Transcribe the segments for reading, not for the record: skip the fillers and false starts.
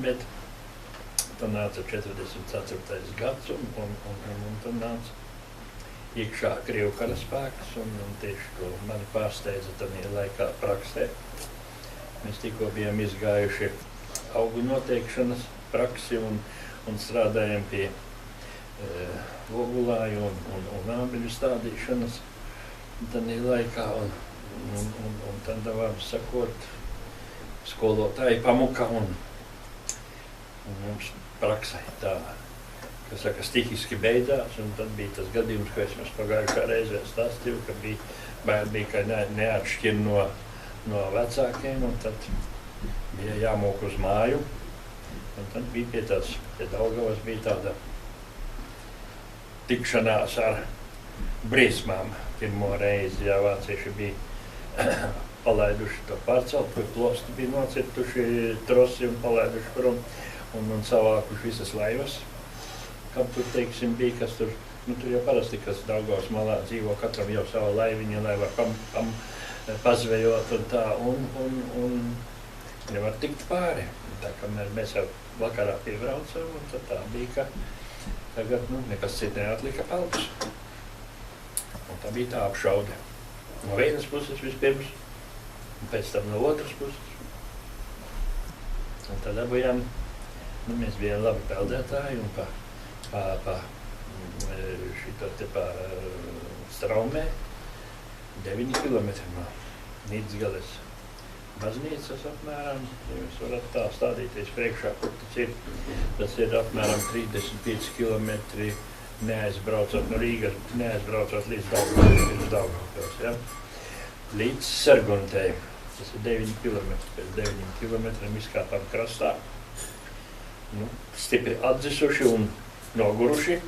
bet tad nāca 44. gads un tad nāca iekšā Krievu karaspēks un tieši to mani pārsteidza tajā laikā praksē. Mēs tikko bijām izgājuši augu noteikšanas praksi un strādājam pie ogulāju un ābeļu stādīšanas tajā laikā. Un tad varam sakot, skolotāji pamuka un mums praksē tā, kas saka, stihiski beidzās. Un tad bija tas gadījums, ko es jums pagājušā reizē stāstīju, ka bija ka neatšķir no vecākiem, un tad bija jāmok uz māju. Un tad bija pie Daugavas bija tāda tikšanās ar briesmām pirmo reizi, jā, vācieši bija palaiduši to pārcelt, kur plosti bija nocirtuši trosi un palaiduši prom un savākuši visas laivas. Kam tur, teiksim, bija, kas tur, tur jau parasti, kas Daugavas malā dzīvo, katram jau sava laiviņa, lai var pazvejot un tā, un nevar tikt pāri. Tā kā mēs jau vakarā piebraucam, un tad tā bija, ka tagad, nekas cits neatlika paliks. Un tā bija tā apšaude. No vienas puses vispirms, un pēc tam no otras puses. Un tad dabujām, mēs bijām labi peldētāji, un pa šito te pa straumē 9 kilometri no Nīdzgales baznīcas apmēram. Ja jūs varat tā stādīties priekšā, kur tas ir apmēram 35 kilometri neaizbraucot no Rīgas, neaizbraucot līdz Daugavpils, ja? Līdz Serguntei. Tas ir 9 kilometri. Pēc 9 kilometriem izkāpām krastā. Stipri atdzisuši un noguruši,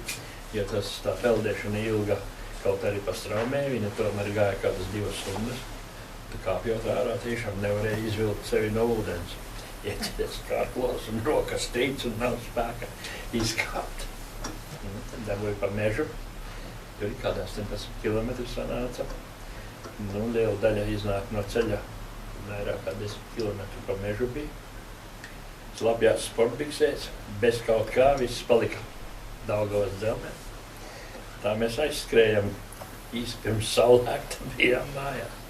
ja tā peldēšana ilga kaut arī pa straumē, viņa tomēr gāja kādas 2 stundas. Tā kāpjot ārā tiešām nevarēja izvilkt sevi no ūdens. Ieķeries kārklos un rokas trīc un nav spēka izkāpt. Tad dabūju pa mežu, tur ir kādā 18 kilometri sanāca. Liela daļa iznāk no ceļa, vairāk kā 10 kilometru pa mežu bija. Slapjās sportbiksēs, bez kaut kā, viss palika Daugavas dzelmē. Tā mēs aizskrējam, īsti pirms saulēkta bijām mājās.